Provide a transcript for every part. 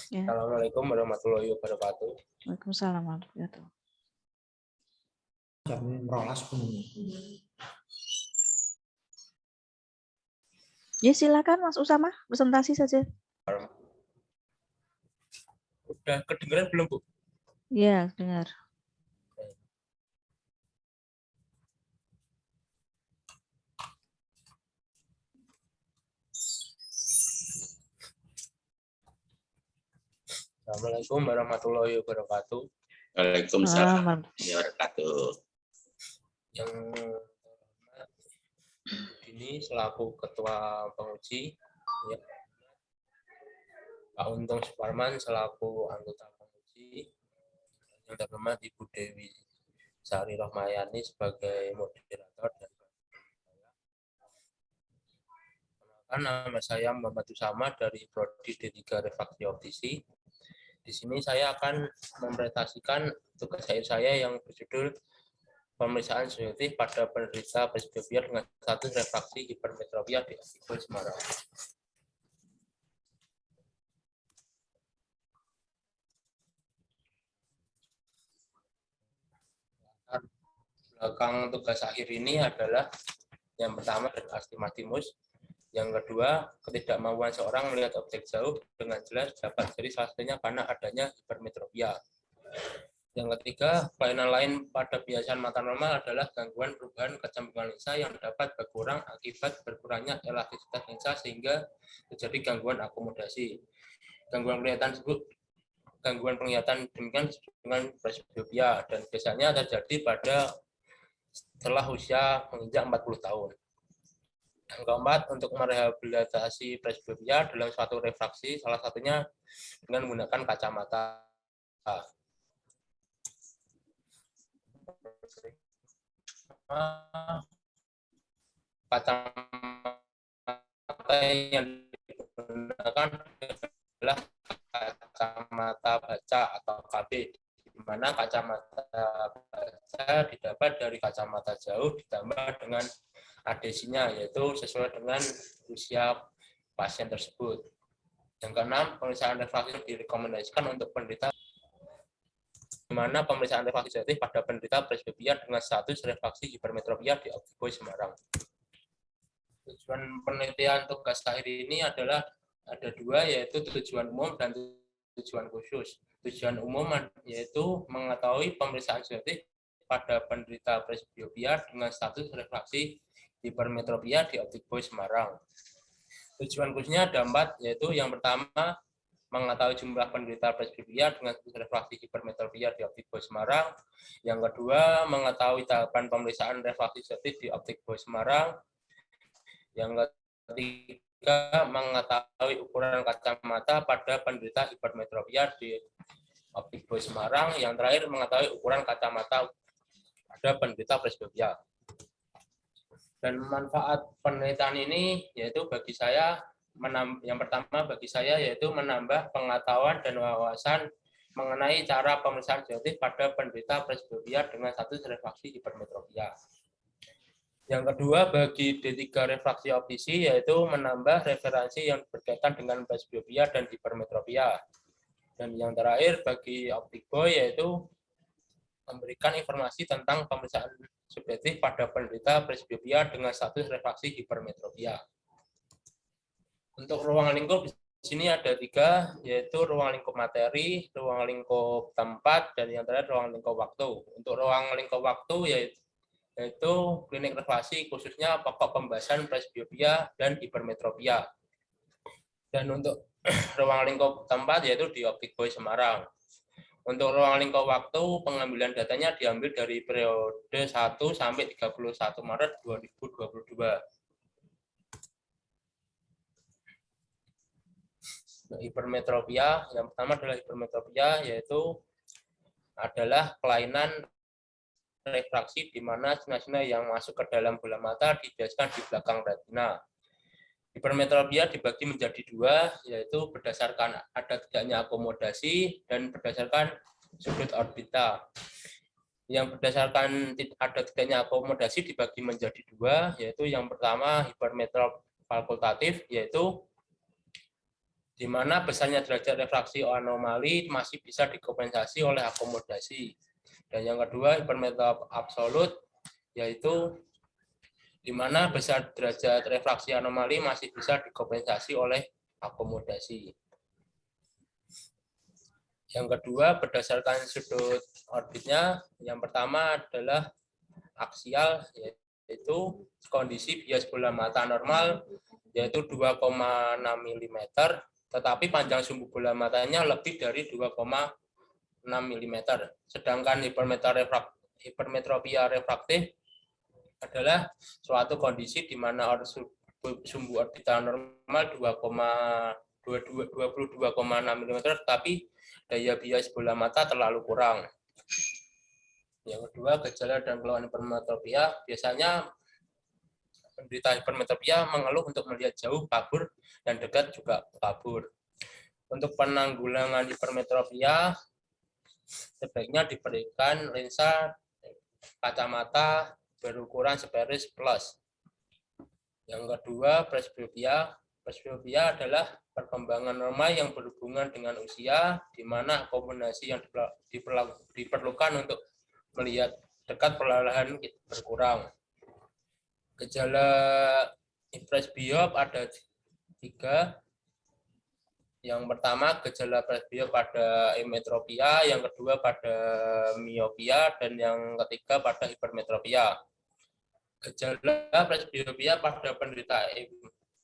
Ya. Assalamualaikum warahmatullahi wabarakatuh. Waalaikumsalam warahmatullahi wabarakatuh. Jam 12 pun. Ya, silakan Mas Usama, presentasi saja. Udah kedengeran belum, Bu? Ya, dengar. Assalamualaikum warahmatullahi wabarakatuh. Waalaikumsalam warahmatullahi wabarakatuh. Yang ini selaku Ketua Penguji, ya, Pak Untung Suparman selaku anggota penguji, yang terhormat Ibu Dewi Sari Rohmayani sebagai moderator dan nama saya Muhammad Usama dari Prodi D3 Refraksi Optisi. Di sini saya akan mempresentasikan tugas akhir saya yang berjudul pemeriksaan subjektif pada penderita presbiopia dengan status refraksi hipermetropia di Optico Semarang. Belakang tugas akhir ini adalah yang pertama adalah astigmatismus, yang kedua ketidakmampuan seorang melihat objek jauh dengan jelas dapat jadi salah satunya karena adanya hipermetropia. Yang ketiga, kelainan lain pada biasan mata normal adalah gangguan perubahan kecambungan lensa yang dapat berkurang akibat berkurangnya elastisitas lensa sehingga terjadi gangguan akomodasi. Gangguan penglihatan demikian dengan presbiopia dan biasanya terjadi pada setelah usia menginjak 40 tahun. Yang keempat, untuk merehabilitasi presbiopia dalam suatu refraksi, salah satunya dengan menggunakan kacamata. Kacamata yang digunakan adalah kacamata baca atau KB, di mana kacamata baca didapat dari kacamata jauh ditambah dengan adesinya, yaitu sesuai dengan usia pasien tersebut. Yang keenam, pemeriksaan refraksi direkomendasikan untuk penderita, di mana pemeriksaan refraksi subjektif pada penderita presbiopia dengan status refraksi hipermetropia di Optico Semarang. Tujuan penelitian tugas akhir ini adalah ada dua, yaitu tujuan umum dan tujuan khusus. Tujuan umum yaitu mengetahui pemeriksaan subjektif pada penderita presbiopia dengan status refraksi hipermetropia di Optico Semarang. Tujuan khususnya ada 4, yaitu yang pertama mengetahui jumlah penderita presbiopia dengan refraksi hipermetropia di Optico Semarang. Yang kedua, mengetahui tahapan pemeriksaan refraksi subjektif di Optico Semarang. Yang ketiga, mengetahui ukuran kacamata pada penderita hipermetropia di Optico Semarang. Yang terakhir, mengetahui ukuran kacamata pada penderita presbiopia. Dan manfaat penelitian ini yaitu bagi saya, yang pertama bagi saya yaitu menambah pengetahuan dan wawasan mengenai cara pemeriksaan subjektif pada penderita presbiopia dengan status refraksi hipermetropia. Yang kedua, bagi D3 refraksi optisi yaitu menambah referensi yang berkaitan dengan presbiopia dan hipermetropia. Dan yang terakhir bagi Optico yaitu memberikan informasi tentang pemeriksaan subjektif pada penderita presbiopia dengan status refraksi hipermetropia. Untuk ruang lingkup di sini ada 3, yaitu ruang lingkup materi, ruang lingkup tempat, dan yang terakhir ruang lingkup waktu. Untuk ruang lingkup waktu yaitu klinik refraksi khususnya pokok pembahasan presbiopia dan hipermetropia. Dan untuk ruang lingkup tempat yaitu di Optico Semarang. Untuk ruang lingkup waktu, pengambilan datanya diambil dari periode 1 sampai 31 Maret 2022. Hipermetropia, yang pertama adalah hipermetropia, yaitu adalah kelainan refraksi di mana sinar-sinar yang masuk ke dalam bola mata dibiaskan di belakang retina. Hipermetropia dibagi menjadi 2, yaitu berdasarkan ada tidaknya akomodasi dan berdasarkan sudut orbita. Yang berdasarkan ada tidaknya akomodasi dibagi menjadi 2, yaitu yang pertama hipermetrop fakultatif, yaitu di mana besarnya derajat refraksi anomali masih bisa dikompensasi oleh akomodasi. Dan yang kedua, hipermetrop absolut, yaitu di mana besar derajat refraksi anomali masih bisa dikompensasi oleh akomodasi. Yang kedua, berdasarkan sudut orbitnya, yang pertama adalah aksial, yaitu kondisi bias bola mata normal, yaitu 2,6 mm, tetapi panjang sumbu bola matanya lebih dari 2,6 mm. Sedangkan hipermetropia refraktif adalah suatu kondisi di mana sumbu orbital normal 22,6 mm, tetapi daya bias bola mata terlalu kurang. Yang kedua, gejala dan keluhan hipermetropia. Biasanya penderita hipermetropia mengeluh untuk melihat jauh, kabur, dan dekat juga kabur. Untuk penanggulangan hipermetropia, sebaiknya diberikan lensa kacamata berukuran separis plus. Yang kedua, presbiopia. Presbiopia adalah perkembangan normal yang berhubungan dengan usia, di mana akomodasi yang diperlukan untuk melihat dekat perlahan berkurang. Gejala presbiop ada 3. Yang pertama, gejala presbiop pada emetropia, yang kedua pada miopia, dan yang ketiga pada hipermetropia. Gejala presbiopia pada penderita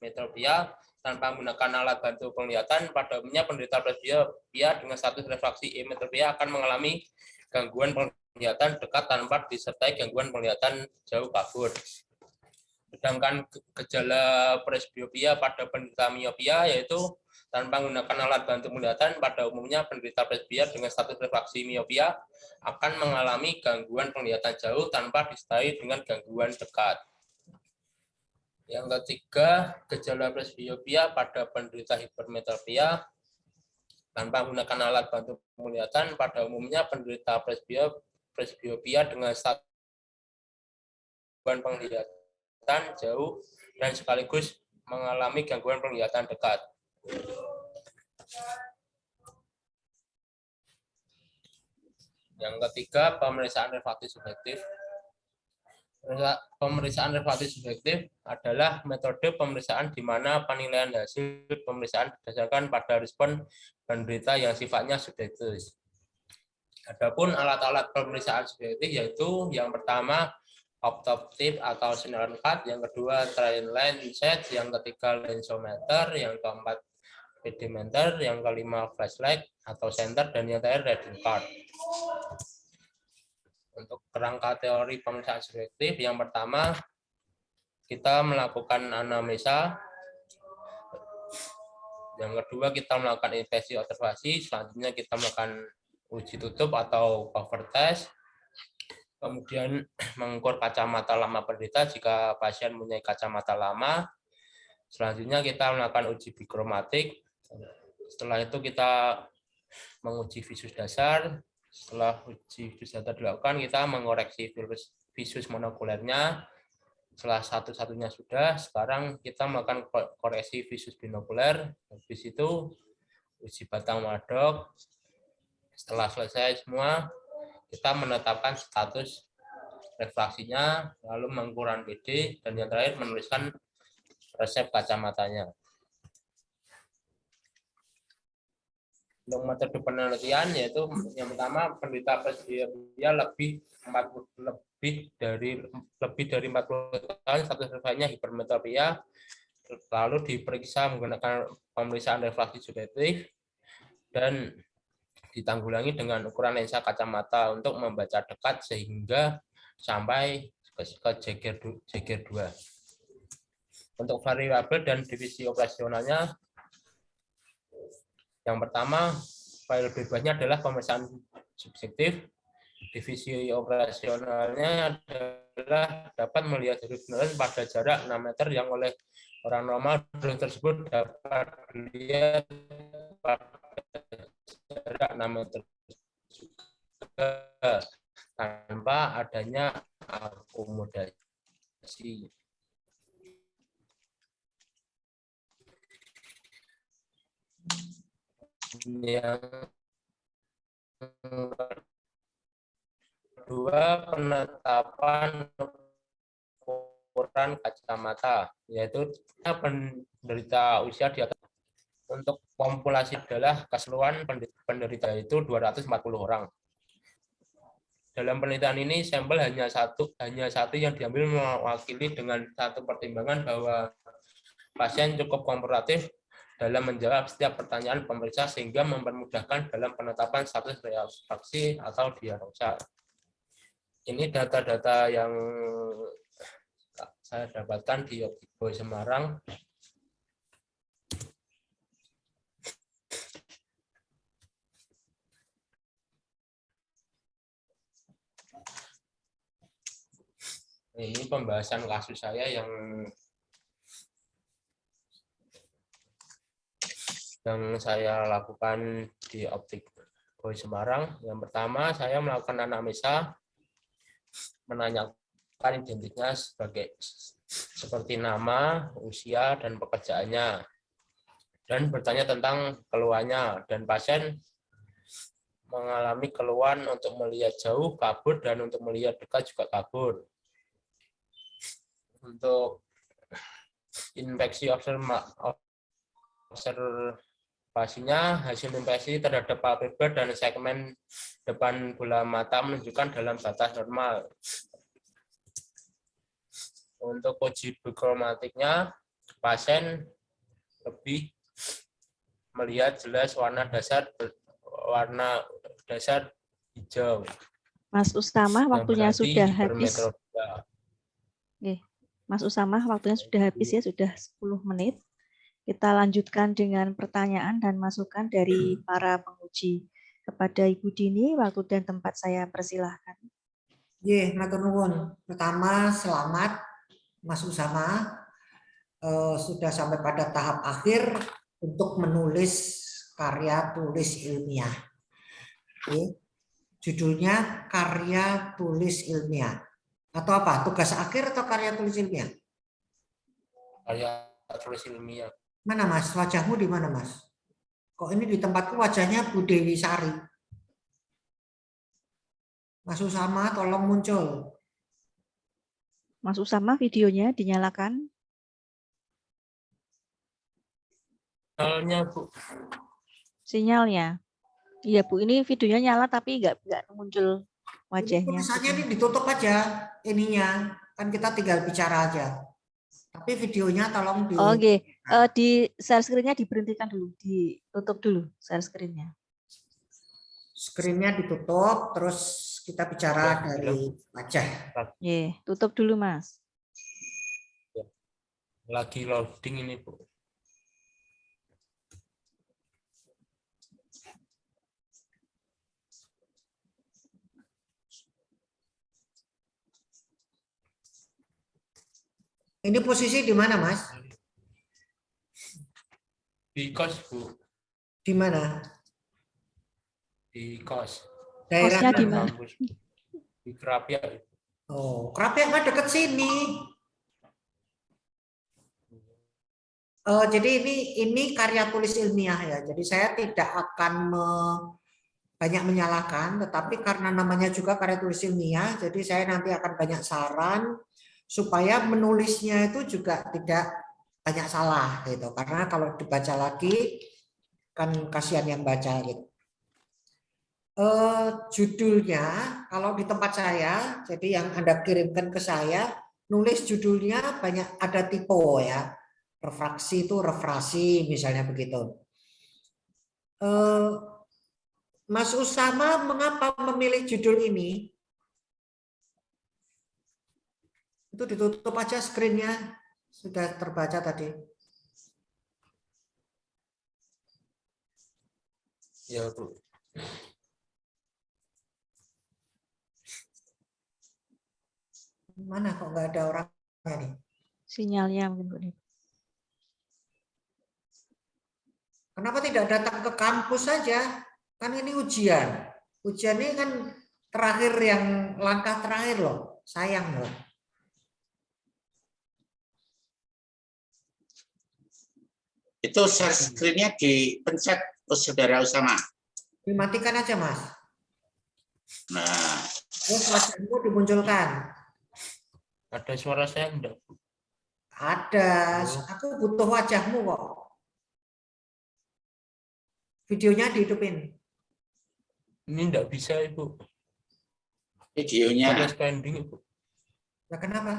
emetropia tanpa menggunakan alat bantu penglihatan, pada umumnya penderita presbiopia dengan status refraksi emetropia akan mengalami gangguan penglihatan dekat tanpa disertai gangguan penglihatan jauh kabur. Sedangkan gejala presbiopia pada penderita miopia yaitu tanpa menggunakan alat bantu penglihatan, pada umumnya penderita presbiopia dengan status refraksi miopia akan mengalami gangguan penglihatan jauh tanpa disertai dengan gangguan dekat. Yang ketiga, gejala presbiopia pada penderita hipermetropia tanpa menggunakan alat bantu penglihatan, pada umumnya penderita presbiopia dengan status gangguan penglihatan jauh dan sekaligus mengalami gangguan penglihatan dekat. Yang ketiga, pemeriksaan refraktif subjektif. Pemeriksaan refraktif subjektif adalah metode pemeriksaan di mana penilaian hasil pemeriksaan berdasarkan pada respon penderita yang sifatnya subjektif. Adapun alat-alat pemeriksaan subjektif yaitu yang pertama optoptip atau Snellen cut, yang kedua train lancet, yang ketiga lensometer, yang keempat pedometer, yang kelima flashlight atau center, dan yang terakhir reading card. Untuk kerangka teori pemeriksaan subjektif, yang pertama kita melakukan anamnesa, yang kedua kita melakukan investasi observasi, selanjutnya kita melakukan uji tutup atau cover test, kemudian mengukur kacamata lama penderita jika pasien mempunyai kacamata lama, selanjutnya kita melakukan uji bikromatik, setelah itu kita menguji visus dasar. Setelah uji visus dasar dilakukan, kita mengoreksi visus monokulernya. Setelah satu-satunya sudah, sekarang kita melakukan koreksi visus binokuler. Habis itu uji batang wadok. Setelah selesai semua, kita menetapkan status refraksinya, lalu mengukur PD, dan yang terakhir menuliskan resep kacamatanya. Untuk metode penelitian yaitu yang pertama penderita presbiopia lebih dari 40 tahun, status refraksinya hipermetropia, lalu diperiksa menggunakan pemeriksaan refraksi subjektif dan ditanggulangi dengan ukuran lensa kacamata untuk membaca dekat sehingga sampai ke Jaeger 2. Untuk variabel dan divisi operasionalnya, yang pertama, file bebasnya adalah pemeriksaan subjektif. Divisi operasionalnya adalah dapat melihat hasil pada jarak 6 meter yang oleh orang normal tersebut dapat dilihat pada jarak 6 meter juga tanpa adanya akomodasi. Yang kedua, penetapan ukuran kacamata, yaitu penderita usia di atas. Untuk populasi adalah keseluruhan penderita itu 240 orang. Dalam penelitian ini sampel hanya satu yang diambil mewakili dengan satu pertimbangan bahwa pasien cukup kooperatif dalam menjawab setiap pertanyaan pemeriksa sehingga mempermudahkan dalam penetapan status reaksi atau diagnosa. Ini data-data yang saya dapatkan di Optikboy Semarang. Ini pembahasan kasus saya yang saya lakukan di Optikboy Semarang. Yang pertama, saya melakukan anamnesa, menanyakan identitasnya seperti nama, usia, dan pekerjaannya, dan bertanya tentang keluhannya. Dan pasien mengalami keluhan untuk melihat jauh, kabur, dan untuk melihat dekat juga kabur. Untuk infeksi observasinya, hasil infeksi terhadap palpebra dan segmen depan bola mata menunjukkan dalam batas normal. Untuk uji bikromatiknya, pasien lebih melihat jelas warna dasar hijau. Mas Usama, waktunya sudah habis. Mas Usama, waktunya sudah habis ya, sudah 10 menit. Kita lanjutkan dengan pertanyaan dan masukan dari para penguji. Kepada Ibu Dini, waktu dan tempat saya persilahkan. Matur nuwun. Pertama, selamat Mas Usama. Sudah sampai pada tahap akhir untuk menulis karya tulis ilmiah. Judulnya karya tulis ilmiah. Atau apa? Tugas akhir atau karya tulis ilmiah? Karya tulis ilmiah. Mana Mas? Wajahmu di mana Mas? Kok ini di tempatku wajahnya Bu Dewi Sari. Mas Usama tolong muncul. Mas Usama, videonya dinyalakan. Sinyalnya, Bu. Sinyalnya. Iya Bu, ini videonya nyala tapi nggak muncul wajahnya. Tulisannya ini ditutup aja ininya, kan kita tinggal bicara aja. Tapi videonya tolong di. Oke, di share screen-nya diberhentikan dulu, ditutup dulu share screen-nya. Screen-nya ditutup, terus kita bicara dari wajah. Tutup dulu Mas. Lagi loading ini Bu. Ini posisi di mana, Mas? Di kos, Bu. Di mana? Di kos. Kosnya di mana? Di Kerapiak. Oh, Kerapiak mah deket sini. Jadi ini karya tulis ilmiah ya. Jadi saya tidak akan banyak menyalahkan, tetapi karena namanya juga karya tulis ilmiah, jadi saya nanti akan banyak saran supaya menulisnya itu juga tidak banyak salah gitu. Karena kalau dibaca lagi kan kasihan yang baca gitu. Judulnya kalau di tempat saya, jadi yang Anda kirimkan ke saya, nulis judulnya banyak ada tipe ya. Refraksi itu refrasi misalnya begitu. Mas Usama mengapa memilih judul ini? Itu ditutup aja screen-nya, sudah terbaca tadi. Ya, Bu. Mana kok nggak ada orangnya nih? Sinyalnya mungkin Bu. Kenapa tidak datang ke kampus saja? Kan ini ujian. Ujian ini kan terakhir yang langkah terakhir loh. Sayang loh. Itu share screen-nya dipencet Oh, Saudara Usama. Dimatikan aja, Mas. Nah, Terus wajahmu dimunculkan. Ada suara saya enggak? Ada. Aku butuh wajahmu kok. Videonya dihidupin. Ini enggak bisa, Ibu. videonya. Ada spending, Ibu. Nah, kenapa?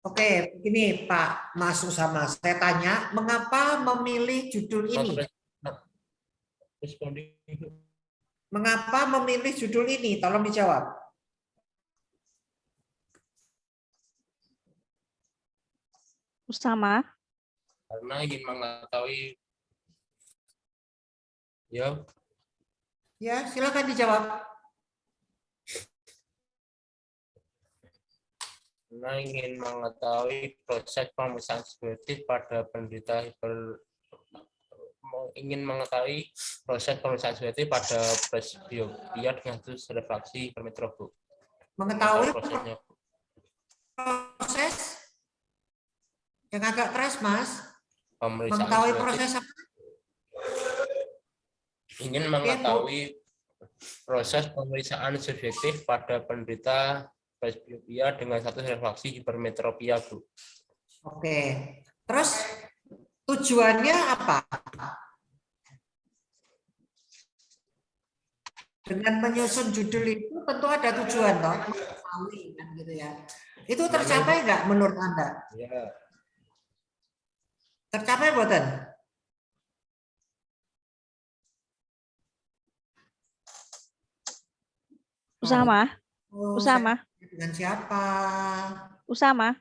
Oke, begini Pak Mas Usama. Saya tanya, mengapa memilih judul ini? Responding, Ibu. Mengapa memilih judul ini? Tolong dijawab. Usama. Karena ingin mengetahui. Ya, Ya, silakan dijawab. karena ingin mengetahui proses pemeriksaan subjektif pada penderita ingin mengetahui proses pemeriksaan subjektif pada presbiopia dengan status refraksi hipermetrop, Bu. Mengetahui prosesnya, Bu. proses yang agak keras, Mas. Pemeriksaan Mengetahui subjektif. proses apa? Ingin mengetahui proses pemeriksaan subjektif pada penderita presbiopia dengan status refraksi hipermetropia, Bu. Oke. Terus tujuannya apa? Dengan menyusun judul itu tentu ada tujuan, toh, mengetahui kan gitu ya. Itu tercapai nggak menurut Anda? Ya. Tercapai buatan? Usama. Oh, Usama. dengan siapa? Usama.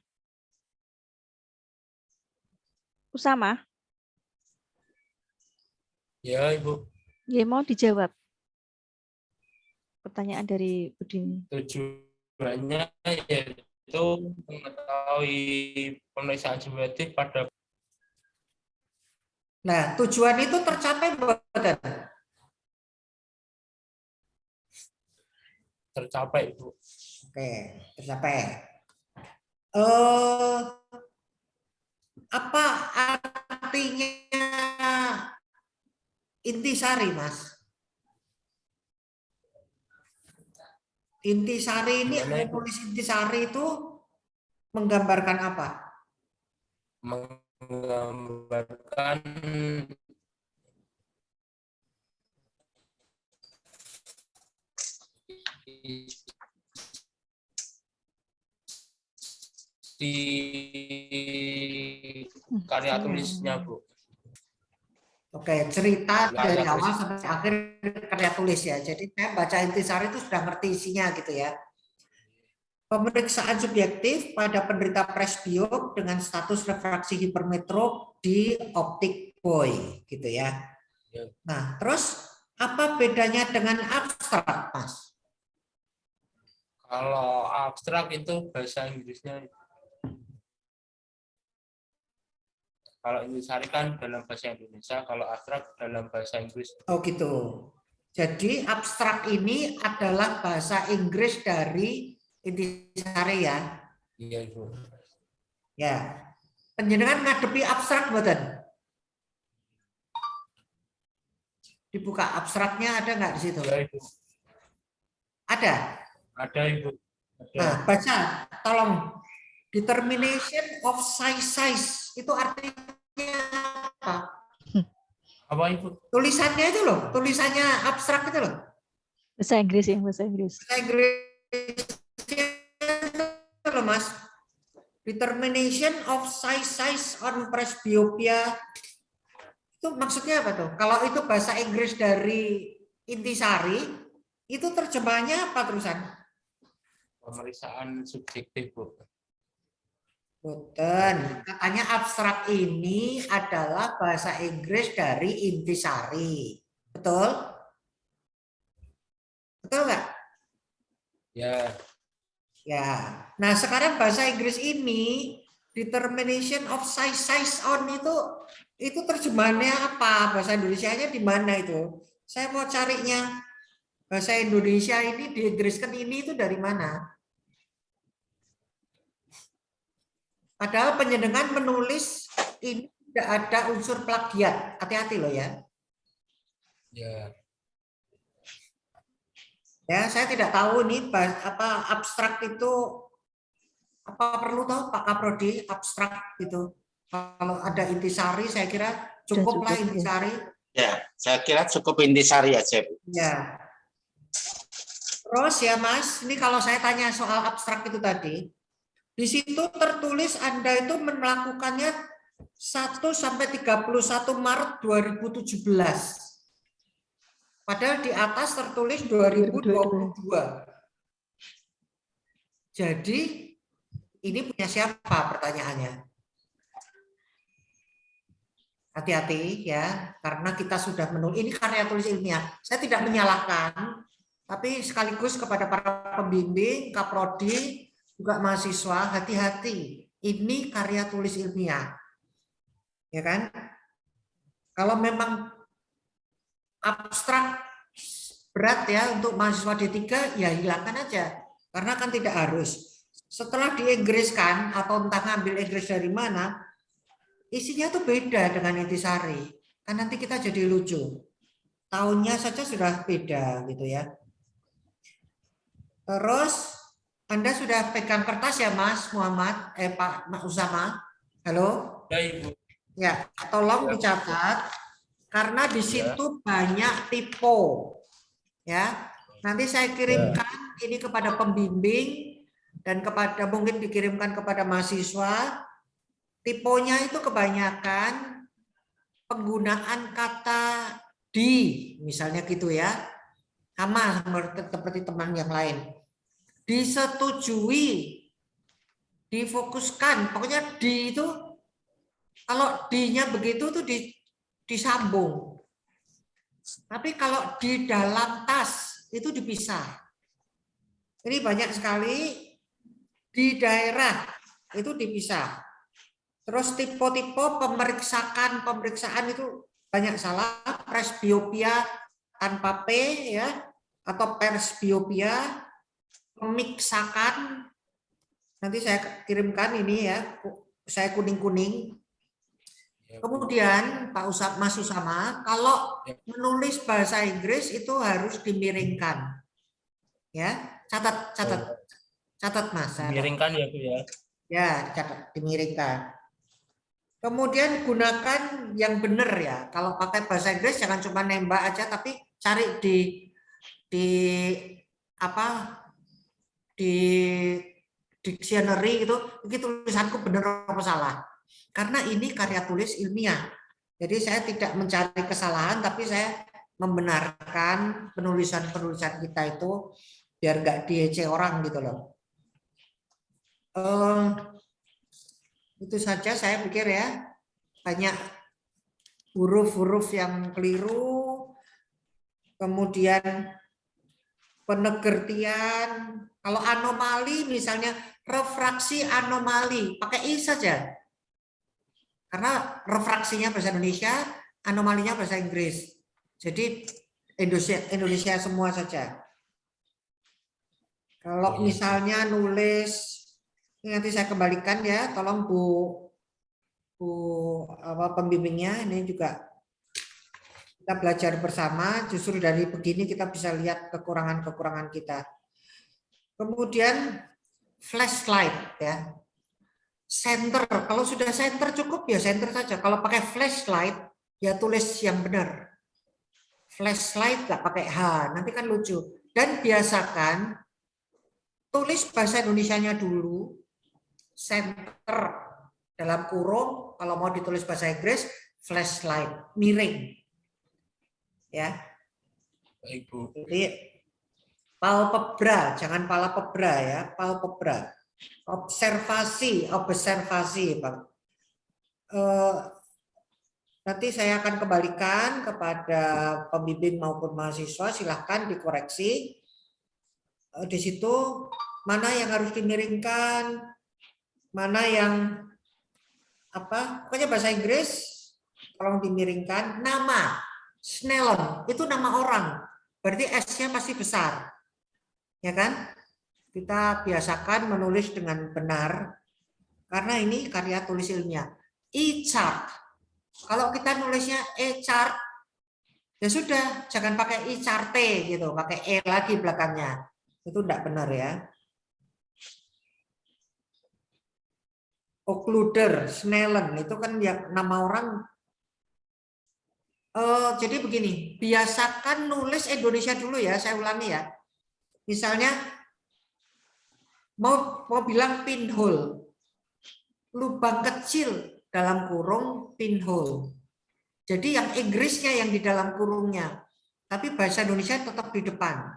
Usama. Ya, Ibu. Ya, mau dijawab. Pertanyaan dari Budini. Tujuannya yaitu mengetahui pemeriksaan subjektif pada. Nah, tujuan itu tercapai buatan? Tercapai, Bu. Oke, tercapai. Apa artinya intisari, Mas? Intisari ini, menulis intisari itu menggambarkan apa? Menggambarkan di karya tulisnya, Bu. Oke, cerita dari awal sampai akhir karya tulis ya. Jadi saya baca intisari itu sudah ngerti isinya gitu ya. Pemeriksaan subjektif pada penderita presbiop dengan status refraksi hipermetrop di optik boy gitu ya. Nah, terus apa bedanya dengan abstrak, Mas? Kalau abstrak itu bahasa Inggrisnya. Kalau intisari kan dalam bahasa Indonesia, kalau abstrak dalam bahasa Inggris. Oh gitu. Jadi abstrak ini adalah bahasa Inggris dari intisari ya. Iya, Ibu. Ya. Penjenengan ngadepi abstrak mboten? Dibuka abstraknya ada nggak di situ? Ya, Ibu. Ada. Ada, Ibu. Ada. Nah, baca, tolong. Determination of size itu artinya apa? Apa, Ibu? Tulisannya itu loh, tulisannya abstrak itu loh. Bahasa Inggris ya, bahasa Inggris. Bahasa Inggris itu loh, Mas. Determination of size on presbyopia. Itu maksudnya apa tuh? Kalau itu bahasa Inggris dari intisari, itu terjemahnya apa terusan? Pemeriksaan subjektif, Bu. Betul. Katanya abstrak ini adalah bahasa Inggris dari intisari. Betul? Betul nggak? Ya. Ya. Nah, sekarang bahasa Inggris ini determination of size on itu terjemahannya apa? Bahasa Indonesianya di mana itu? Saya mau carinya. Bahasa Indonesia ini diinggriskan ini itu dari mana? Padahal penjenengan menulis ini tidak ada unsur plagiat. Hati-hati loh ya. Ya. Ya, saya tidak tahu nih apa abstrak itu apa perlu tahu Pak Kaprodi abstrak gitu. Kalau ada intisari saya kira cukuplah cukup, ya. intisari. Ya, saya kira cukup intisari aja, Bu. Ya. Terus ya Mas, ini kalau saya tanya soal abstrak itu tadi, di situ tertulis Anda itu melakukannya 1 sampai 31 Maret 2017. Padahal di atas tertulis 2022. Jadi ini punya siapa pertanyaannya? Hati-hati ya, karena kita sudah menulis, ini karya tulis ilmiah. Saya tidak menyalahkan, tapi sekaligus kepada para pembimbing, kaprodi, juga mahasiswa, hati-hati. Ini karya tulis ilmiah. Ya kan? Kalau memang abstrak berat ya untuk mahasiswa D3, ya hilangkan aja. Karena kan tidak harus. Setelah diinggriskan atau entah ngambil Inggris dari mana, isinya tuh beda dengan intisari. Kan nanti kita jadi lucu. Tahunnya saja sudah beda gitu ya. Terus Anda sudah pegang kertas ya Mas Muhammad, Pak Usama? Halo? Ya, Ibu. Ya, tolong dicatat karena di situ banyak tipe. Ya. Nanti saya kirimkan ini kepada pembimbing dan kepada mungkin dikirimkan kepada mahasiswa. Tipenya itu kebanyakan penggunaan kata di, misalnya gitu ya. Sama seperti teman yang lain. Disetujui, difokuskan. Pokoknya di itu, kalau di-nya begitu tuh disambung. Tapi kalau di dalam tas itu dipisah. Ini banyak sekali di daerah itu dipisah. Terus tipe-tipe pemeriksaan itu banyak salah. Presbiopia tanpa P ya, atau persbiopia, pemiksakan. Nanti saya kirimkan ini ya, saya kuning-kuning. Kemudian Pak Mas Usama, kalau menulis bahasa Inggris itu harus dimiringkan. Ya, catat Mas. Dimiringkan ya Bu ya. Ya, catat, dimiringkan. Kemudian gunakan yang benar ya. Kalau pakai bahasa Inggris jangan cuma nembak aja, tapi cari di dictionary itu tulisanku benar apa salah. Karena ini karya tulis ilmiah. Jadi saya tidak mencari kesalahan, tapi saya membenarkan penulisan-penulisan kita itu biar nggak diece orang gitu loh. Itu saja saya pikir ya. Banyak huruf-huruf yang keliru. Kemudian penegertian. Kalau anomali misalnya refraksi anomali, pakai I saja. Karena refraksinya bahasa Indonesia, anomalinya bahasa Inggris. Jadi Indonesia semua saja. Kalau misalnya nulis, ini nanti saya kembalikan ya, tolong Bu pembimbingnya, ini juga kita belajar bersama, justru dari begini kita bisa lihat kekurangan-kekurangan kita. Kemudian flashlight ya. Center, kalau sudah center cukup ya center saja. Kalau pakai flashlight ya tulis yang benar. Flashlight nggak pakai H, nanti kan lucu. Dan biasakan tulis bahasa Indonesianya dulu, center dalam kurung. Kalau mau ditulis bahasa Inggris, flashlight, miring, ya. Baik Bu. Jadi palpebra, jangan palpebra ya, palpebra. Observasi Pak. Nanti saya akan kembalikan kepada pembimbing maupun mahasiswa, silahkan dikoreksi. Di situ mana yang harus dimiringkan, mana yang pokoknya bahasa Inggris tolong dimiringkan. Nama Snellen itu nama orang, berarti S-nya pasti besar, ya kan? Kita biasakan menulis dengan benar, karena ini karya tulis ilmiah. E-chart, Kalau kita nulisnya e-chart, ya sudah, jangan pakai e-chart gitu, pakai e lagi belakangnya. Itu enggak benar ya. Occluder, Snellen, itu kan ya nama orang. Jadi begini, biasakan nulis Indonesia dulu ya, saya ulangi ya. Misalnya mau bilang pinhole, lubang kecil dalam kurung pinhole. Jadi yang Inggrisnya yang di dalam kurungnya, tapi bahasa Indonesia tetap di depan.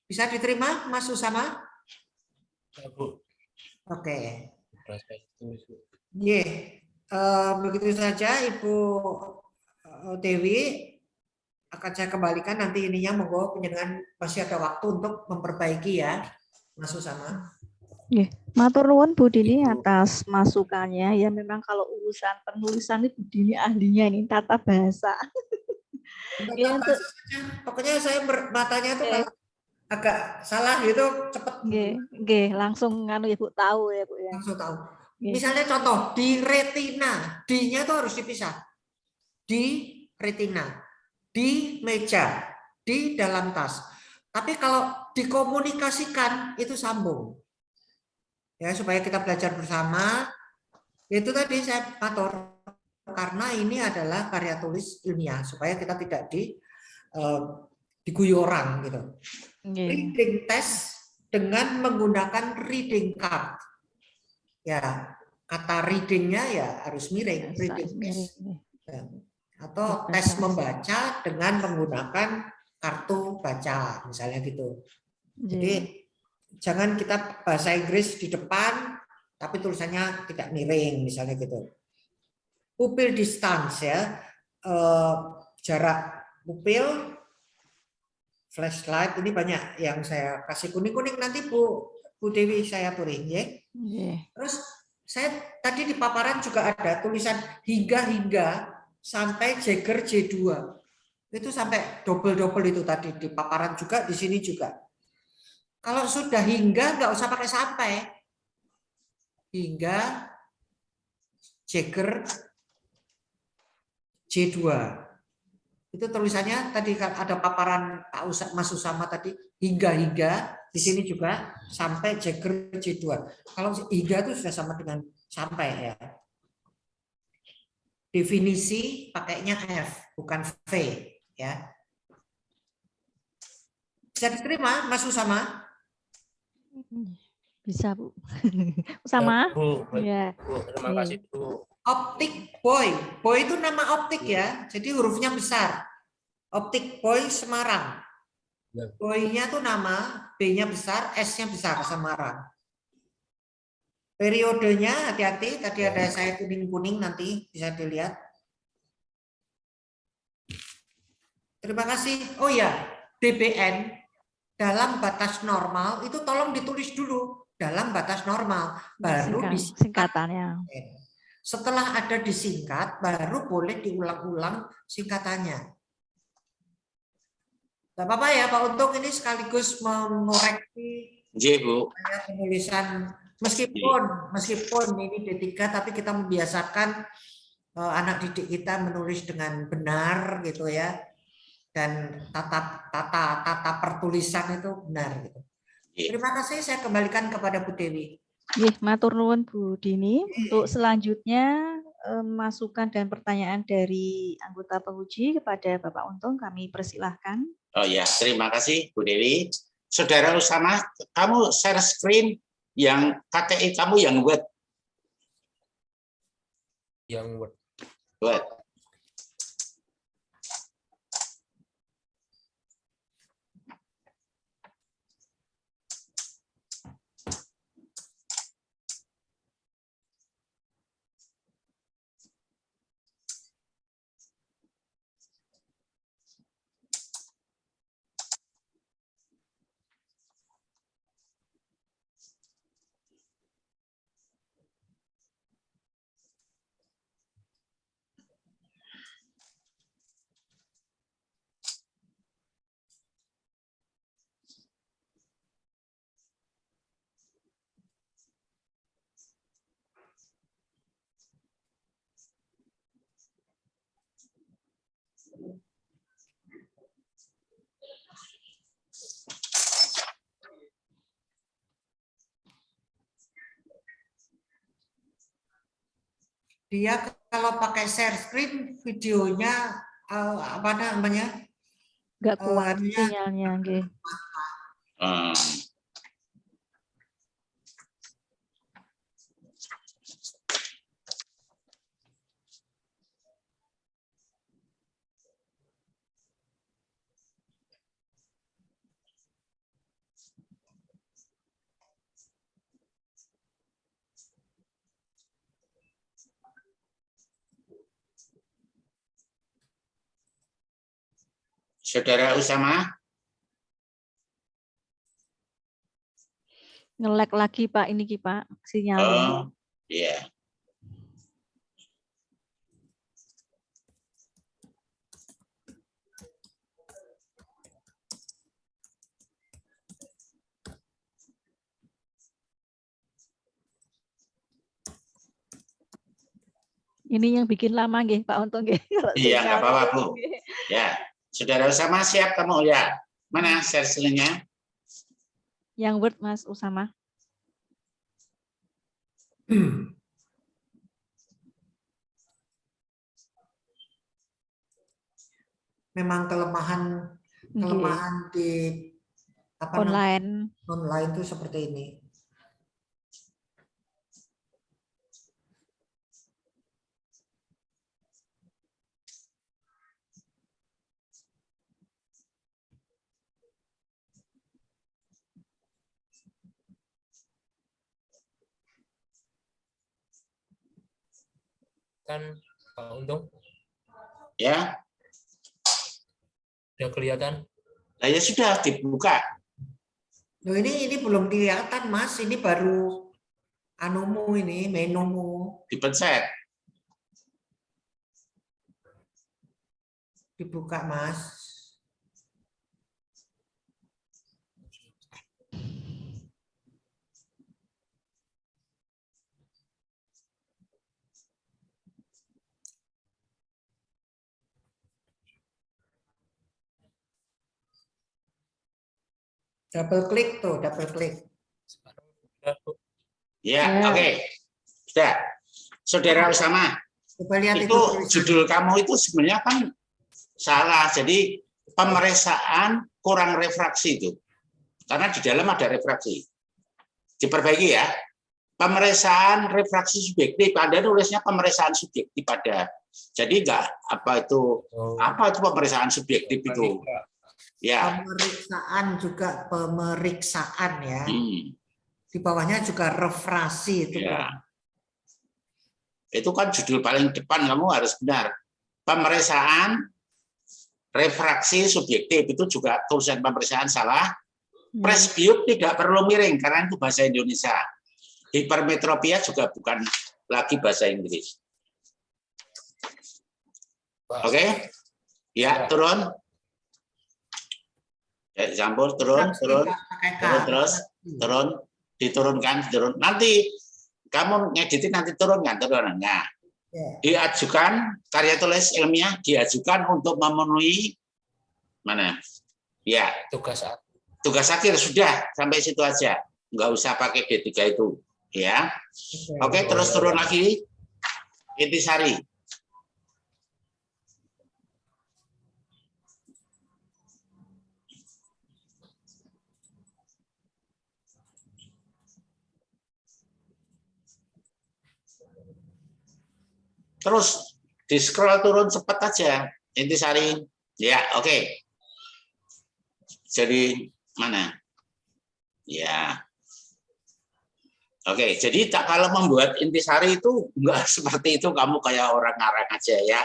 Bisa diterima, Mas Usama? Ya, Bu. Oke. Prospektus, Bu. Begitu saja Ibu Dewi. Akan saya kembalikan nanti ininya, monggo penjenengan masih ada waktu untuk memperbaiki ya, Mas Usama. Matur nuwun Bu Dini atas masukannya. Ya memang kalau urusan penulisan ini Bu Dini ahlinya ini tata bahasa. Ya, untuk Pokoknya saya matanya tuh kalau agak salah gitu cepet langsung nganu ya Bu, tahu ya Bu ya. langsung tahu. Misalnya contoh di retina, D-nya tuh harus dipisah. Di retina, di meja, di dalam tas. Tapi kalau dikomunikasikan itu sambung. Ya, supaya kita belajar bersama. Itu tadi saya atur, karena ini adalah karya tulis ilmiah, supaya kita tidak diguyu orang gitu. Reading test dengan menggunakan reading card. Ya, kata readingnya ya harus miring, reading test. Atau tes membaca dengan menggunakan kartu baca, misalnya gitu. Jadi jangan kita bahasa Inggris di depan, tapi tulisannya tidak miring, misalnya gitu. Pupil distance ya, jarak pupil, flashlight, ini banyak yang saya kasih kuning-kuning, nanti Bu Dewi saya tulis ya. Terus saya tadi di paparan juga ada tulisan hingga sampai Jagger J2. Itu sampai double itu tadi di paparan juga, di sini juga. Kalau sudah hingga nggak usah pakai sampai. Hingga Jagger J2. Itu tulisannya tadi ada paparan Pak Mas Usama tadi hingga di sini juga sampai Jagger J2. Kalau hingga itu sudah sama dengan sampai ya. Definisi pakainya F bukan V ya. Bisa diterima Mas Usama? Bisa Bu. Sama? Ya, Bu. Terima kasih Bu. Optik Boy. Boy itu nama optik ya. Jadi hurufnya besar. Optik Boy Semarang. Boy-nya tuh nama, B-nya besar, S-nya besar Semarang. Periodenya hati-hati, tadi ada saya kuning-kuning, nanti bisa dilihat. Terima kasih. Oh ya, DBN dalam batas normal itu tolong ditulis dulu dalam batas normal, baru singkatannya. Setelah ada disingkat, baru boleh diulang-ulang singkatannya. Tidak apa-apa ya Pak Untung, ini sekaligus mengoreksi penulisan. Meskipun ini D3, tapi kita membiasakan anak didik kita menulis dengan benar gitu ya, dan tata pertulisan itu benar gitu. Terima kasih, saya kembalikan kepada Bu Dewi. Matur nuwun Bu Dini. Untuk selanjutnya masukan dan pertanyaan dari anggota penguji kepada Bapak Untung kami persilahkan. Oh ya, terima kasih Bu Dewi. Saudara Usama, kamu share screen yang KTI kamu yang Word. Yang Word. Word. Dia kalau pakai share screen videonya apa namanya? Nggak kuat sinyalnya, nggih. Saudara Usama? Nge-lag lagi Pak, ini Pak sinyalnya. Oh, iya. Ini yang bikin lama nggih Pak Untung nggih. Iya, nggak apa-apa Bu. Ya, Saudara Usama siap kamu ya? Mana share screen-nya? Yang Word Mas Usama. Memang kelemahan di apa online itu seperti ini. Kan Pak Untung? Ya. Sudah kelihatan? Nah, ya sudah dibuka. Loh, ini belum kelihatan Mas, ini baru anumu ini, menumu. Dipencet. Dibuka Mas. Double klik tuh, double klik. Ya, oke. Sudah. Saudara Usama, itu judul kamu itu sebenarnya kan salah. Jadi pemeriksaan kurang refraksi itu. Karena di dalam ada refraksi. Diperbaiki ya. Pemeriksaan refraksi subjektif. Anda nulisnya pemeriksaan subjektif ada. Jadi enggak apa itu pemeriksaan subjektif itu. Ya. Pemeriksaan ya. Di bawahnya juga refraksi itu. Ya. Itu kan judul paling depan, kamu harus benar. Pemeriksaan refraksi subjektif itu juga tulisan pemeriksaan salah. Presbiop tidak perlu miring karena itu bahasa Indonesia. Hipermetropia juga bukan lagi bahasa Inggris. Oke? Ya, turun. Campur, turun, diturunkan. Nanti kamu ngeditin, nanti turunkan. Nah, diajukan karya tulis ilmiah, diajukan untuk memenuhi mana? Ya, tugas akhir sudah sampai situ aja, nggak usah pakai D3 itu, ya. Oke, terus turun lagi, intisari. Terus di scroll turun cepat aja, intisari. Ya, oke. Jadi mana? Ya. Oke, jadi kalau membuat intisari itu enggak seperti itu, kamu kayak orang ngarang aja ya.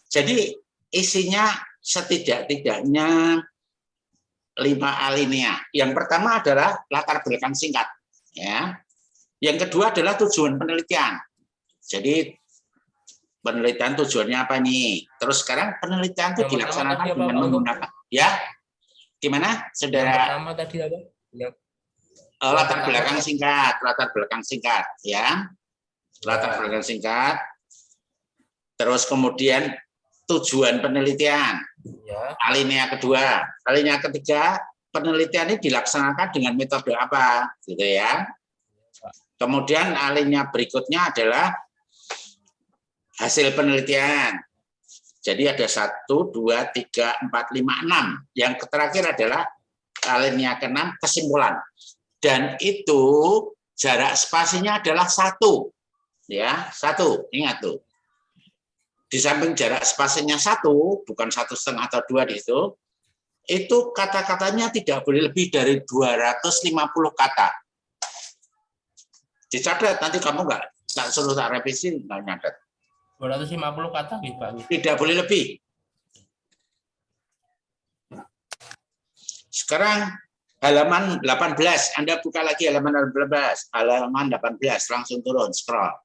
Jadi isinya setidak-tidaknya 5 alinea. Yang pertama adalah latar belakang singkat, ya. Yang kedua adalah tujuan penelitian. Jadi penelitian tujuannya apa nih? Terus sekarang penelitian itu dilaksanakan dengan menggunakan, ya. Gimana, saudara? Yang pertama tadi apa? Latar belakang singkat, ya. Latar belakang singkat. Terus kemudian tujuan penelitian. Ya. Alinea kedua. Alinea ketiga, penelitian ini dilaksanakan dengan metode apa, gitu ya. Kemudian alinea berikutnya adalah hasil penelitian. Jadi ada 1, 2, 3, 4, 5, 6. Yang terakhir adalah alinea ke-6, kesimpulan. Dan itu jarak spasinya adalah 1. Ya, 1. Ingat tuh. Di samping jarak spasinya 1, bukan 1,5 atau 2 di situ, itu kata-katanya tidak boleh lebih dari 250 kata. Dicatat, nanti kamu nggak suruh tak revisi, nggak nyatet. 250 kata gitu, Pak. Tidak boleh lebih. Sekarang halaman 18, Anda buka lagi halaman 18, halaman 18, langsung turun, scroll.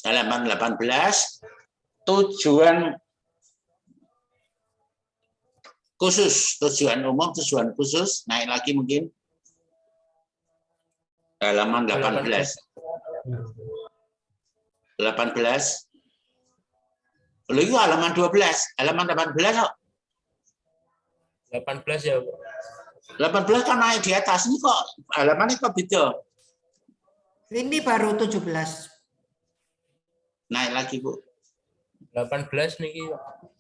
Halaman 18, tujuan khusus, tujuan umum, tujuan khusus, naik lagi mungkin. Halaman 18. 18. Lalu itu halaman 12, halaman 18 kok. 18 ya, Pak. 18 kan naik di atas, ini kok halamannya kok beda. Ini baru 17. Naik lagi, Bu. 18 nih.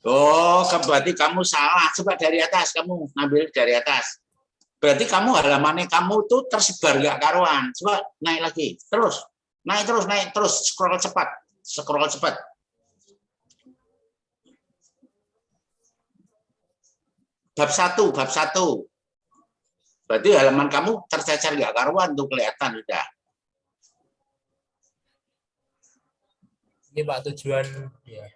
Oh, berarti kamu salah. Coba dari atas, kamu ngambil dari atas. Berarti kamu halamannya kamu tuh tersebar nggak karuan. Coba naik lagi, terus naik terus, scroll cepat. Bab 1. Berarti halaman kamu tercecer nggak karuan tuh, kelihatan sudah. Ini Pak tujuan. Ya.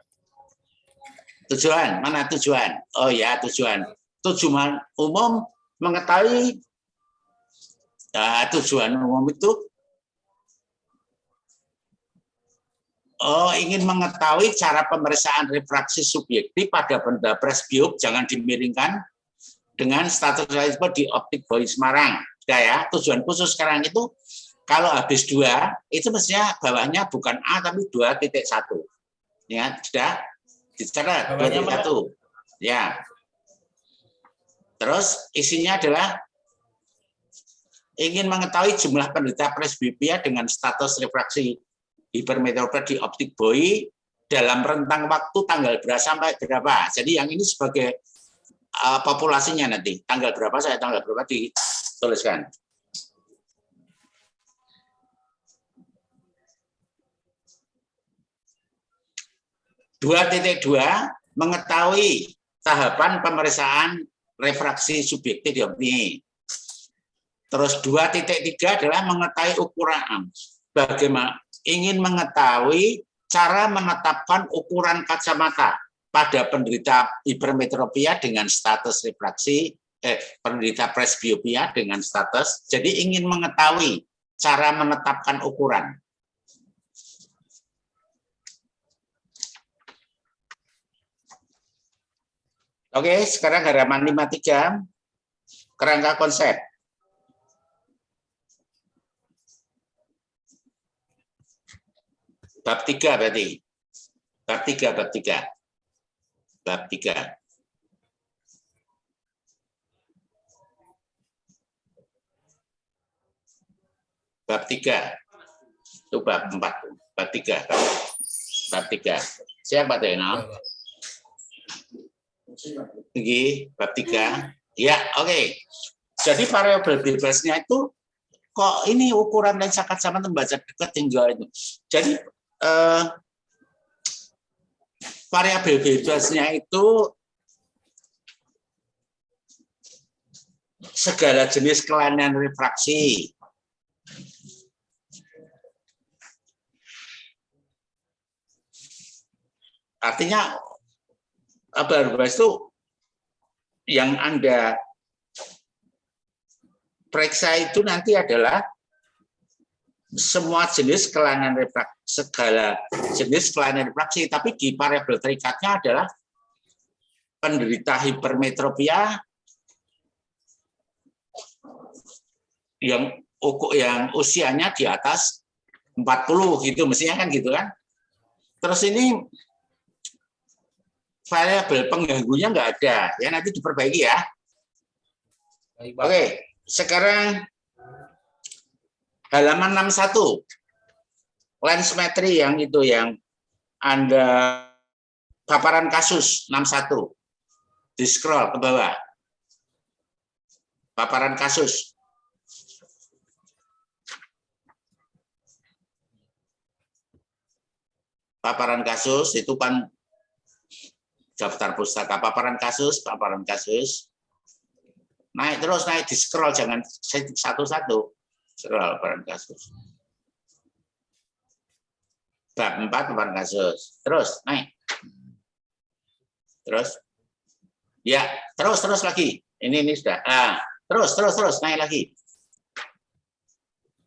Tujuan, mana tujuan? Oh ya, tujuan. Tujuan umum mengetahui, tujuan umum itu ingin mengetahui cara pemeriksaan refraksi subjektif pada benda presbiop, jangan dimiringkan, dengan status realisme di Optik BOI Semarang. Ya, tujuan khusus sekarang itu kalau habis 2, itu mestinya bawahnya bukan A tapi 2.1. Ya, sudah dicatat 2.1. Ya. Terus isinya adalah ingin mengetahui jumlah penderita presbiopia dengan status refraksi hipermetropia di Optik BOI dalam rentang waktu tanggal berapa sampai berapa. Jadi yang ini sebagai populasinya nanti. Tanggal berapa dituliskan. 2.2 mengetahui tahapan pemeriksaan refraksi subjektif dioptri. Terus 2.3 adalah mengetahui ukuran. Bagaimana ingin mengetahui cara menetapkan ukuran kacamata pada penderita hipermetropia dengan status refraksi, penderita presbiopia dengan status. Jadi ingin mengetahui cara menetapkan ukuran. Oke, sekarang halaman 53, kerangka konsep. Bab 3 berarti. Bab 3. Bab 3. Bab 3. Itu bab 4. Bab 3. Bab 3. Siapa tuh, no? Tinggi, bab 3. Ya, oke. Jadi variabel bebasnya itu kok ini ukuran lensa kacamata membaca dekat tinggal itu. Jadi variabel bebasnya itu segala jenis kelainan refraksi. Artinya bebas itu yang Anda periksa itu nanti adalah semua jenis kelainan refraksi, segala jenis kelainan refraksi, tapi di variabel terikatnya adalah penderita hipermetropia yang usianya di atas 40 gitu, mestinya kan gitu kan. Terus ini variabel pengganggunya nggak ada, ya nanti diperbaiki ya. Baik, Pak. Oke, sekarang halaman 61. Lensmetri yang itu yang Anda paparan kasus 61. Di scroll ke bawah. Paparan kasus. Paparan kasus itu kan daftar pustaka, paparan kasus. Naik terus, naik di scroll, jangan satu-satu. Scroll paparan kasus. Bab 4 paparan kasus. Terus naik. Terus. Ya, terus lagi. Ini sudah. Terus naik lagi.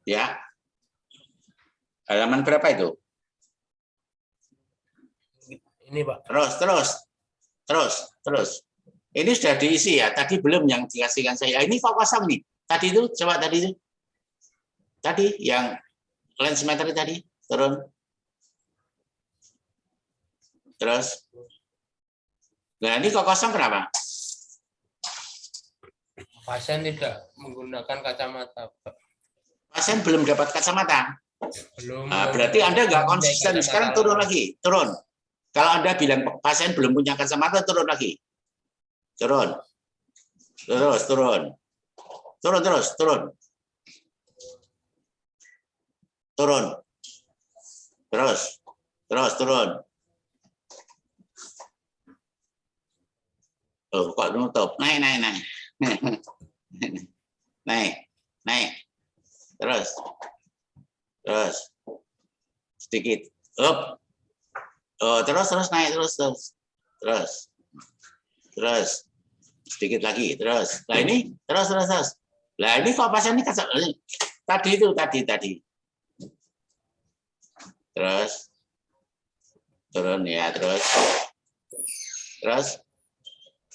Ya. Halaman berapa itu? Ini, Pak. Terus. Ini sudah diisi ya. Tadi belum yang dikasihkan saya. Ini kok kosong nih. Tadi itu, coba tadi itu. Tadi yang lensmetri tadi. Turun. Terus. Nah, ini kok kosong kenapa? Pasien tidak menggunakan kacamata, Pak. Pasien belum dapat kacamata. Belum. Nah, berarti Anda nggak konsisten. Sekarang turun lagi. Turun. Kalau Anda bilang pasien belum punya kacamata, turun lagi. Turun. Terus. Turun. Oh, kok nutup? Naik. Naik. Terus. Sedikit. Up. Oh, terus naik terus. Sedikit lagi, terus. Nah, ini terus. Lah, ini kok pasien ini tadi. Terus. Turun ya, terus.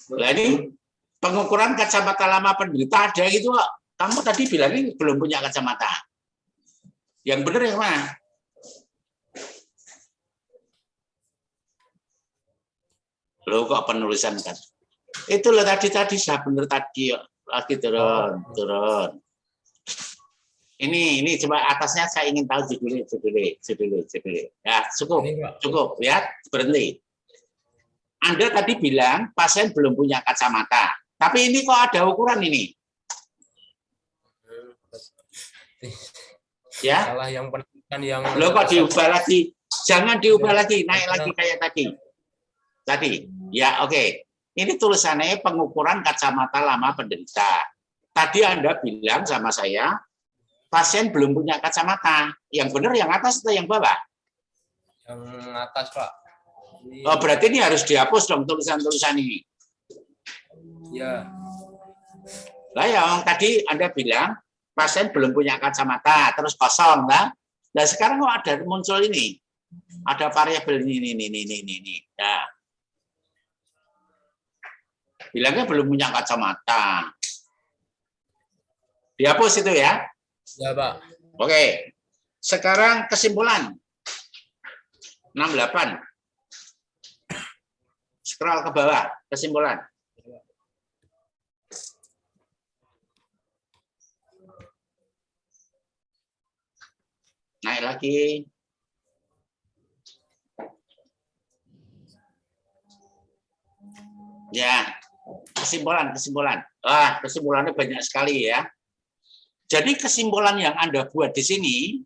Lah, ini pengukuran kacamata lama penderita ada gitu kok. Kamu tadi bilang ini belum punya kacamata. Yang benar yang mana? Loh, kok penulisan kan? Itu loh tadi sudah benar tadi. Lagi turun. Ini coba atasnya saya ingin tahu judulnya. Ya, cukup ya, berhenti. Anda tadi bilang pasien belum punya kacamata. Tapi ini kok ada ukuran ini? Ya. Salah yang pendidikan yang. Loh, kok diubah lagi? Jangan diubah lagi, naik lagi kayak tadi. Ya, oke. Ini tulisannya pengukuran kacamata lama penderita. Tadi Anda bilang sama saya, pasien belum punya kacamata. Yang benar yang atas atau yang bawah? Yang atas, Pak. Oh, berarti ini harus dihapus dong tulisan-tulisan ini. Ya. Lah, yang tadi Anda bilang, pasien belum punya kacamata, terus kosong, lah. Nah, sekarang kok ada muncul ini. Ada variabel ini. Nah. Bilangnya belum punya kacamata. Dihapus itu ya? Ya, Pak. Oke. Sekarang kesimpulan. 68. Scroll ke bawah, kesimpulan. Naik lagi. Ya. Kesimpulan. Wah, kesimpulannya banyak sekali ya. Jadi kesimpulan yang Anda buat di sini,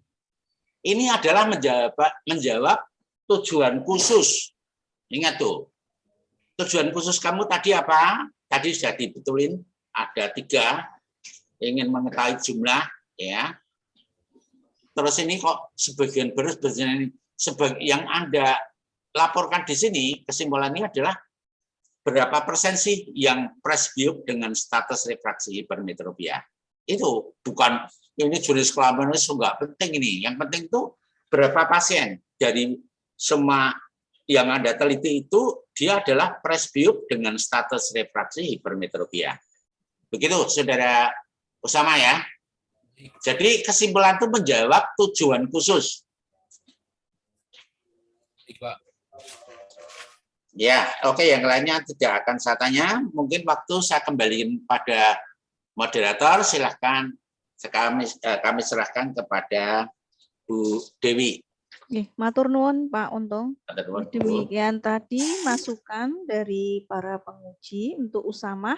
ini adalah menjawab tujuan khusus. Ingat tuh, tujuan khusus kamu tadi apa? Tadi sudah dibetulin, ada 3, ingin mengetahui jumlah, ya. Terus ini kok sebagian beres, yang Anda laporkan di sini, kesimpulannya adalah berapa persen sih yang presbiop dengan status refraksi hipermetropia? Itu bukan ini juris kelamin itu nggak penting ini. Yang penting itu berapa pasien dari semua yang Anda teliti itu dia adalah presbiop dengan status refraksi hipermetropia. Begitu, Saudara Usama ya. Jadi kesimpulan itu menjawab tujuan khusus. Pak. Ya, oke, yang lainnya tidak akan saya tanya. Mungkin waktu saya kembalikan pada moderator, silahkan kami serahkan kepada Bu Dewi. Oke, matur nuwun Pak Untung. Bu. Demikian tadi masukan dari para penguji untuk Usamah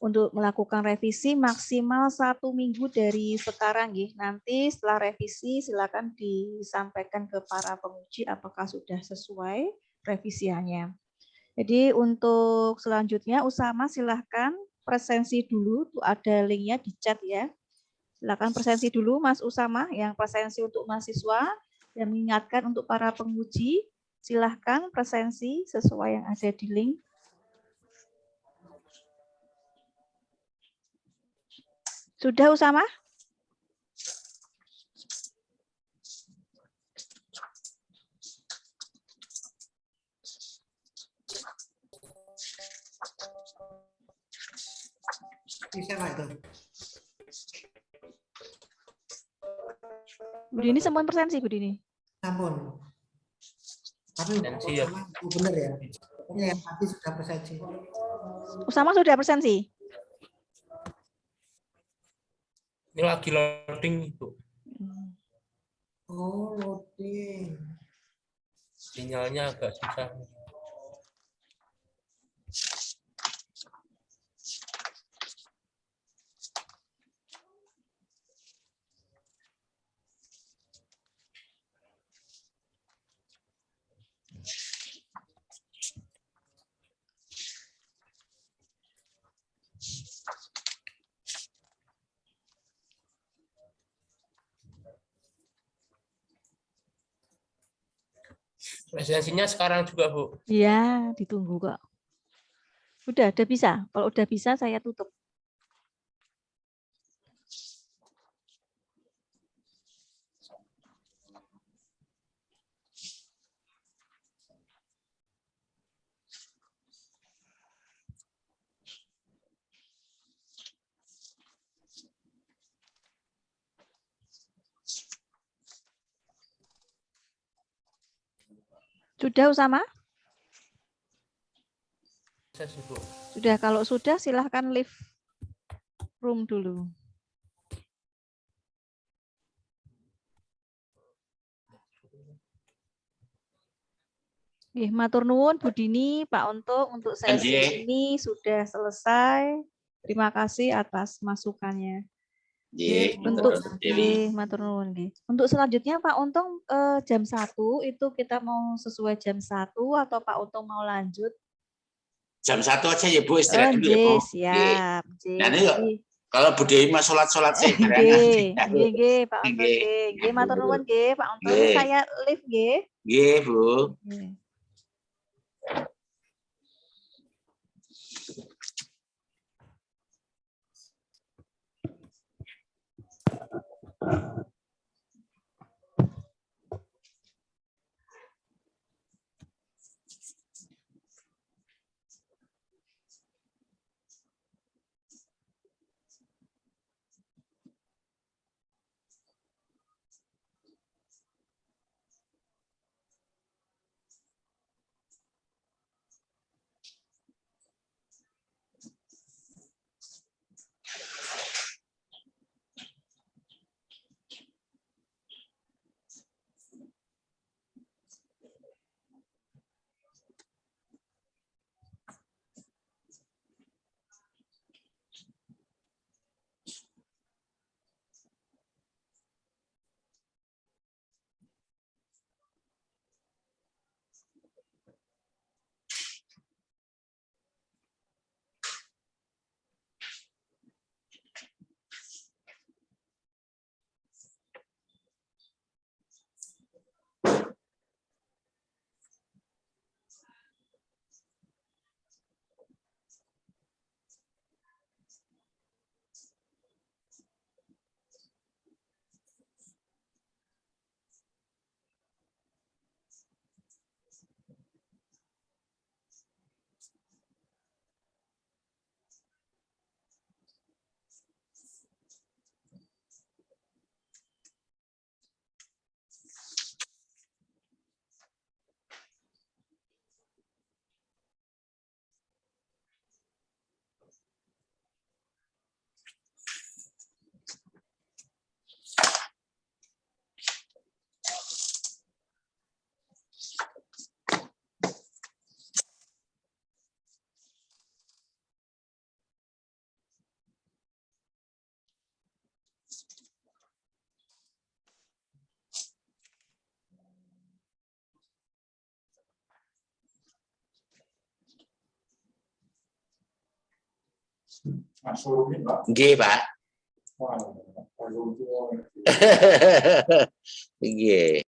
untuk melakukan revisi maksimal 1 minggu dari sekarang. Nanti setelah revisi silakan disampaikan ke para penguji apakah sudah sesuai revisiannya. Jadi untuk selanjutnya Usamah silahkan presensi dulu, tuh ada linknya di chat ya. Silakan presensi dulu Mas Usamah yang presensi untuk mahasiswa, dan mengingatkan untuk para penguji silahkan presensi sesuai yang ada di link. Sudah Usamah? Bisa Pak itu. Bu Dini sempat presensi Bu Dini. Sampun. Tapi Presensi ya. benar ya. Pokoknya yang tadi sudah presensi. Usamah sudah presensi? Ini lagi loading, Bu. Oh, loading. Sinyalnya agak susah. Presensinya sekarang juga, Bu. Iya, ditunggu kok. Udah bisa. Kalau udah bisa saya tutup. Sudah Usama? Sudah, kalau sudah silahkan leave room dulu. Matur nuwun Bu Dini, Pak untuk sesi ini sudah selesai. Terima kasih atas masukannya. Matur nuwun. Untuk selanjutnya Pak Untung jam 1 itu kita mau sesuai jam 1 atau Pak Untung mau lanjut? Jam 1 aja ya Bu, istirahat dulu ya Bu. Siap. Nah, ini kalau Bu Dewi mah sholat sih. Nggih, Pak Untung nggih. Matur nuwun nggih, Pak Untung. Ini saya live nggih. Nggih, Bu. Nggih, Pak. Nggih.